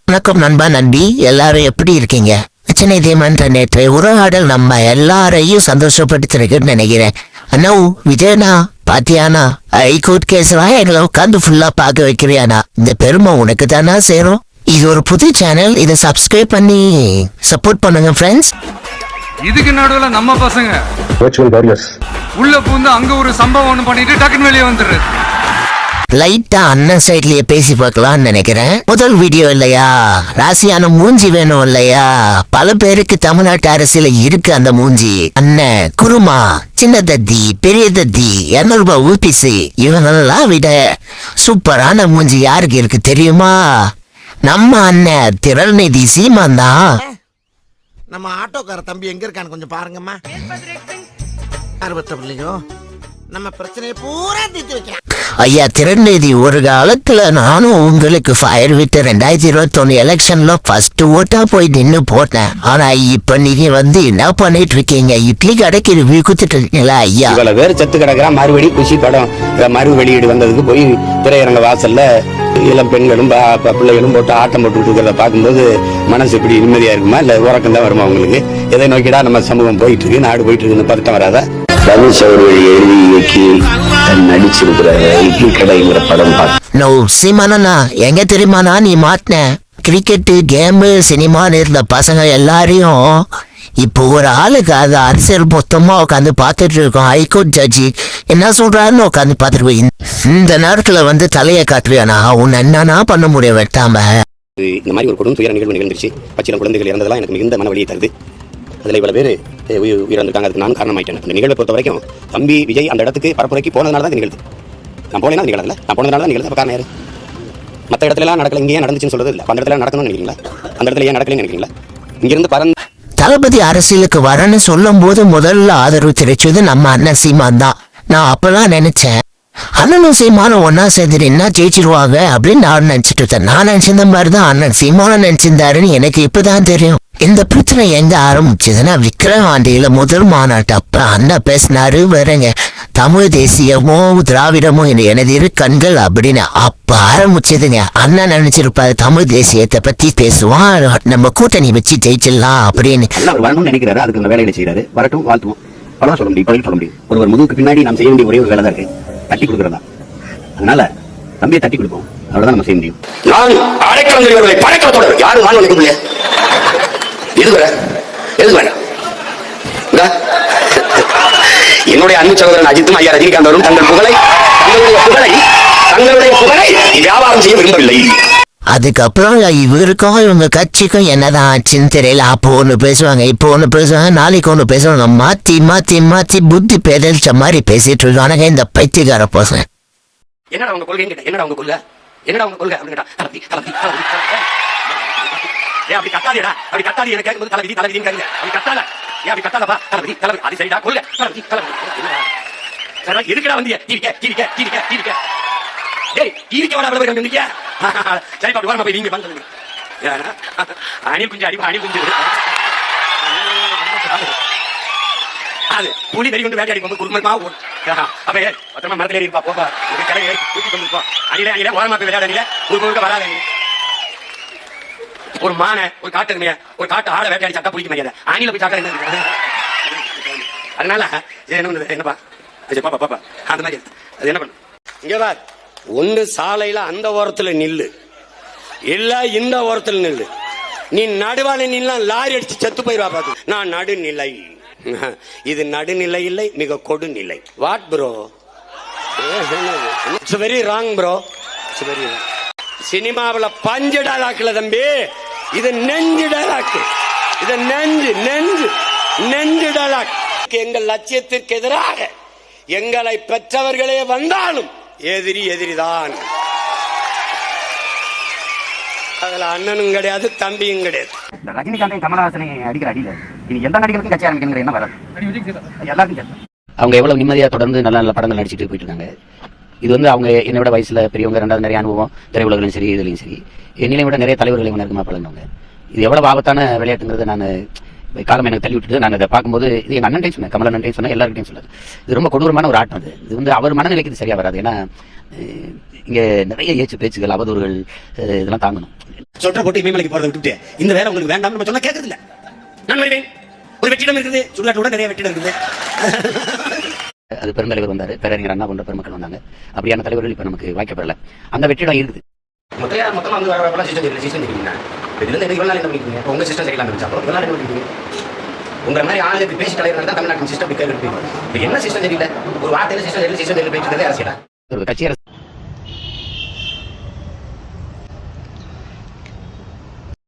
வணக்கம் நண்பா நண்பி, எல்லாரும் எப்படி இருக்கீங்க? பிரச்சனை தேமன்ற நேற்று உரையாடல் நம்ம எல்லாரையும் சந்தோஷப்படுத்திருக்குன்னு நினைக்கிறேன். அண்ணா விஜயனா பாத்தியானா ஹைகோர்ட் கேஸ்லாம் எங்களை உட்காந்து ஃபுல்லா பார்க்க வைக்கிறியானா? இந்த பெருமை உனக்கு தானா சேரும். இது ஒரு புது சேனல், இதை சப்ஸ்கிரைப் பண்ணி சப்போர்ட் பண்ணுங்க ஃப்ரெண்ட்ஸ். இதுக்கு நடுவில் நம்ம பசங்க உள்ள பூந்து அங்க ஒரு சம்பவம் ஒண்ணு பண்ணிட்டு டக்குன்னு வெளியே வந்துடுறது. லைட்டா அண்ணன் சைட்லயே பேசி பார்க்கலாம்னு நினைக்கிறேன். முதல் வீடியோ இல்லையா, ராசியான மூஞ்சி வேணும் இல்லையா? பல பேருக்கு தமிழ்நாட்டு அரசியல இருக்கு அந்த மூஞ்சி. அண்ணன் குருமா, சின்ன தத்தி, பெரிய தத்தி, 200 ரூபாய் ஊபிசி, இவங்களெல்லாம் விட சூப்பரான மூஞ்சி யாருக்கு இருக்கு தெரியுமா? நம்ம அண்ணன் திரள்நிதி சீமான் தான். நம்ம ஆட்டோக்கார தம்பி எங்க இருக்கான்னு கொஞ்சம் பாருங்கம்மா. அறுபத்தோ நம்ம பிரச்சனையை பூரா தீர்த்து வைக்கலாம். ஐயா திரண்நிதி, ஒரு காலத்துல நானும் உங்களுக்கு ஃபயர் விட்டு 2021 எலெக்ஷன்ல ஃபர்ஸ்ட் ஓட்டா போய் நின்னு போட்டேன். ஆனா இப்ப நீங்க வந்து என்ன பண்ணிட்டு இருக்கீங்க? இட்லி கடைக்கு ரிவ்யூ கொடுத்துட்டு இருக்கீங்களா ஐயா? இவ்வளவு பேர் செத்து கிடக்குறா. மறுபடி குஷி படம் மறு வெளியீடு வந்ததுக்கு போய் திரையரங்க வாசல்ல இளம் பெண்களும் பிள்ளைகளும் போட்டு ஆட்டம் போட்டு இருக்கிறத பார்க்கும்போது மனசு இப்படி நிம்மதியா இருக்குமா? இல்ல உறக்கம் தான் வருமா உங்களுக்கு? எதை நோக்கிடா நம்ம சமூகம் போயிட்டு இருக்கு, நாடு போயிட்டு இருக்குன்னு பதட்டம் வராதா? தனுஷ் அவர்கள் எழுதி இயக்கி நடிச்சிருக்கிற இட்லி கடைங்கிற படம் சீமானா எங்க தெரியுமானா நீ மாட்டின கிரிக்கெட்டு கேமு சினிமான்னு இருந்த பசங்க எல்லாரையும் இப்போ ஒரு ஆளுக்கு அது அரசியல் மொத்தமா உட்காந்து பார்த்துட்டு இருக்கோம். ஹைகோர்ட் ஜட்ஜி என்ன சொல்றாருன்னு உட்காந்து பார்த்துருக்கோம். இந்த நேரத்துல வந்து தலையை காட்டுறியானா உன்னை என்னன்னா பண்ண முடியும் வெட்டாம? இந்த மாதிரி ஒரு கொடும் துயர நிகழ்வு நிகழ்ந்துருச்சு. பச்சிலம் குழந்தைகள் இறந்ததெல்லாம் எனக்கு மிகுந்த மன வலியை தருது. அதில் இவ்வளவு பேர் உயிரிழந்திருக்காங்க. அதுக்கு நான் காரணமாயிட்டேன். இந்த நிகழ்வை பொறுத்த வரைக்கும் தம்பி விஜய் அந்த இடத்துக்கு பரப்புரைக்கு போனதுனால தான் நிகழ்து. நான் போனேன்னா நிகழல, நான் போனதுனால தான் நிகழ்து. அப்ப காரணம் யாரு? மற்ற இடத்துல எல்லாம் நடக்கல, இங்கேயே நடந்துச்சுன்னு சொல்றது இல்லை. அந்த இடத்துல நடக்கணும்னு நினைக்கிறீங்களா? அந்த இடத்துல ஏன் நடக்கலன்னு நினைக்கிறீங்களா? இங்கிருந்து பறந்து தளபதி அரசியலுக்கு வரன்னு சொல்லும் போது முதல்ல ஆதரவு தெரிவிச்சது நம்ம அண்ணன் சீமான் தான். நான் அப்பதான் நினைச்சேன் அண்ணனும் சீமானும் ஒன்னா சேர்ந்துட்டு என்ன ஜெயிச்சிருவாங்க அப்படின்னு நான் நினைச்சிட்டு இருந்தேன். நான் நினைச்சிருந்த மாதிரிதான் அண்ணன் சீமானும் நினைச்சிருந்தாருன்னு எனக்கு இப்பதான் தெரியும். இந்த பிரச்சனை எங்க ஆரம்பிச்சதுன்னா விக்ரவாண்டியில முதல் மாநாட்டு அப்ப அண்ணன் பேசினாரு வரங்க, தமிழ் தேசியமோ திராவிடமோ எனது இரு கண்கள் அப்படின்னு அப்ப ஆரம்பிச்சதுங்க. அண்ணன் நினைச்சிருப்பாரு தமிழ் தேசியத்தை பத்தி பேசுவான், நம்ம கூட்டணி வச்சு ஜெயிச்சிடலாம் அப்படின்னு. வரணும்னு நினைக்கிறாரு. அதுக்கு அந்த வேலைகளை செய்யறாரு. வரட்டும், வாழ்த்துவோம். அவ்வளவுதான் சொல்ல முடியும், சொல்ல முடியும். ஒருவர் முதுகுக்கு பின்னாடி நாம் செய்ய வேண்டிய ஒரே ஒரு வேலை தான் இருக்கு, தட்டி கொடுக்கறதா. அதனால தம்பியை தட்டி கொடுப்போம், அவ்வளவுதான் நம்ம செய்ய முடியும். நான் அடைக்கலங்களை படைக்கலத்தோட யாரும் நான் நினைக்கல. என்னுடைய அன்பு சகோதரன் அஜித்தும் ஐயா ரஜினிகாந்த் அவரும் தங்களுடைய புகழை வியாபாரம் செய்ய விரும்பவில்லை. அதுக்கப்புறம் இவருக்கும் இவங்க கட்சிக்கும் என்னதான் ஆச்சுன்னு தெரியல. அப்போ ஒண்ணு பேசுவாங்க, இப்போ ஒண்ணு பேசுவாங்க, நாளைக்கு ஒண்ணு பேசுவாங்க. மாத்தி மாத்தி மாத்தி புத்தி பேதலிச்ச மாதிரி பேசிட்டு இருக்கானுங்க இந்த பைத்தியக்கார பசங்க. என்னடா உங்க கொள்கை? என்னடா உங்க கொள்கை? என்னடா உங்க கொள்கை அப்படின்னு கேட்டா அப்படி கத்தாதீடா, அப்படி கத்தாதி எனக்கு கேட்கும்போது தளபதி தளபதினு கேட்குங்க. அப்படி கத்தாத, ஏன் அப்படி கத்தாதப்பா? தளபதி தளபதி அது சரிடா, கொள்கை தளபதி தளபதி. சரி எதுக்குடா வந்தீங்க? டிவிக்க டிவிக்க டிவிக்க டிவிக்க டேய் டிவிக்க வர அவ்வளவு பேர் வந்தீங்க. சரி பாப்பா வரமா போய் நீங்க வந்து அணில் குஞ்சு அடி அணில் குஞ்சு அது புலி வெறி கொண்டு வேட்டையாடி போகும்போது குடும்பமா அப்ப பத்திரமா மரத்துல ஏறி இருப்பா, போப்பா கிளையை ஊற்றி கொண்டு இருப்போம். அணில அணில ஓரமா போய் விளையாடுறீங்க, ஒரு வராது. ஒரு மான ஒரு காட்டு ஒரு காட்டு ஆட வேட்டையாடி சட்டா பிடிக்க முடியாது. அணில போய் சாக்கா என்ன? அதனால என்னப்பா பாப்பா பாப்பா அந்த மாதிரி அது என்ன பண்ணு? இங்க பார், ஒன்று சாலையில அந்த ஓரத்துல நில்லு, இல்ல இந்த ஓரத்துல நில்லு. நீ நடுவான நின்னா லாரி அடிச்சு செத்து போயிருவா. பாத்து நான் நடுநிலை. இது நடுநிலை இல்லை, மிக கொடுநிலை. What bro? It's very wrong bro, it's very wrong. சினிமாவில் பஞ்சு டைலாக்ல தம்பி, இது நெஞ்சு டைலாக். இது நெஞ்சு நெஞ்சு நெஞ்சு டைலாக். எங்கள் லட்சியத்திற்கு எதிராக எங்களை பெற்றவர்களே வந்தாலும் எதிரி எதிரிதான். அதுல அண்ணனும் கிடையாது, தம்பியும் கிடையாது. ரஜினிகாந்தையும் கமலஹாசனை அடிக்கிற அடியில இனி எந்த நடிகருக்கும் கட்சி ஆரம்பிக்கிற என்ன வராது. எல்லாருக்கும் அவங்க எவ்வளவு நிம்மதியா தொடர்ந்து நல்ல நல்ல படங்கள் நடிச்சுட்டு போயிட்டு இருக்காங்க. இது வந்து அவங்க என்னை விட வயசுல பெரியவங்க, ரெண்டாவது நிறைய அனுபவம் திரையுலகிலும் சரி இதுலையும் சரி, என்னையும் விட நிறைய தலைவர்களை இருக்குமா பழந்தவங்க. இது எவ்வளவு ஆபத்தான விளையாட்டுங்கிறது நான் காலம் எனக்கு தள்ளி விட்டுட்டு நான் அதை பார்க்கும்போது இது எங்க அண்ணன் சொன்னேன், கமல் அண்ணன் சொன்னேன், எல்லாருக்கிட்டையும் சொன்னது. இது ரொம்ப கொடூரமான ஒரு ஆட்டம். இது வந்து அவர் மனநிலைக்கு இது சரியா வராது. ஏன்னா இங்க நிறைய ஏச்சு பேச்சுகள், அவதூறுகள் இதெல்லாம் தாங்கணும். சொற்ற போட்டு இமயமலைக்கு போறதை விட்டுட்டு இந்த வேலை உங்களுக்கு வேண்டாம் நம்ம சொன்னா கேட்கறது இல்ல. நான் வருவேன், ஒரு வெற்றிடம் இருக்குது, சுடுகாட்டோட நிறைய வெற்றிடம் இருக்குது. அது பெருந்தலைவர் வந்தாரு, பேரறிஞர் அண்ணா போன்ற பெருமக்கள் வந்தாங்க. அப்படியான தலைவர்கள் இப்ப நமக்கு வாய்க்கப்படல. அந்த வெற்றிடம் இருக்குது. மொத்தமா வந்து வரப்பெல்லாம் சிஸ்டம் தெரியல, சிஸ்டம் தெரியுங்க. இதுல இருந்து இவ்வளவு நாள் என்ன பண்ணிருக்கீங்க? உங்க சிஸ்டம் சரியில்லாம இருந்துச்சு, அப்புறம் இவ்வளவு நாள் என்ன பண்ணிருக்கீங்க? உங்க மாதிரி ஆளுக்கு பேசி தலைவர் தான் தமிழ்நாட்டின் சிஸ்டம் இப்ப என்ன சிஸ்டம் தெரியல? ஒரு வார்த்தையில சிஸ்டம் தெரியல, சிஸ்டம் தெரியல பேசுறதே அரசியலா? ஒரு கட்சி அரசு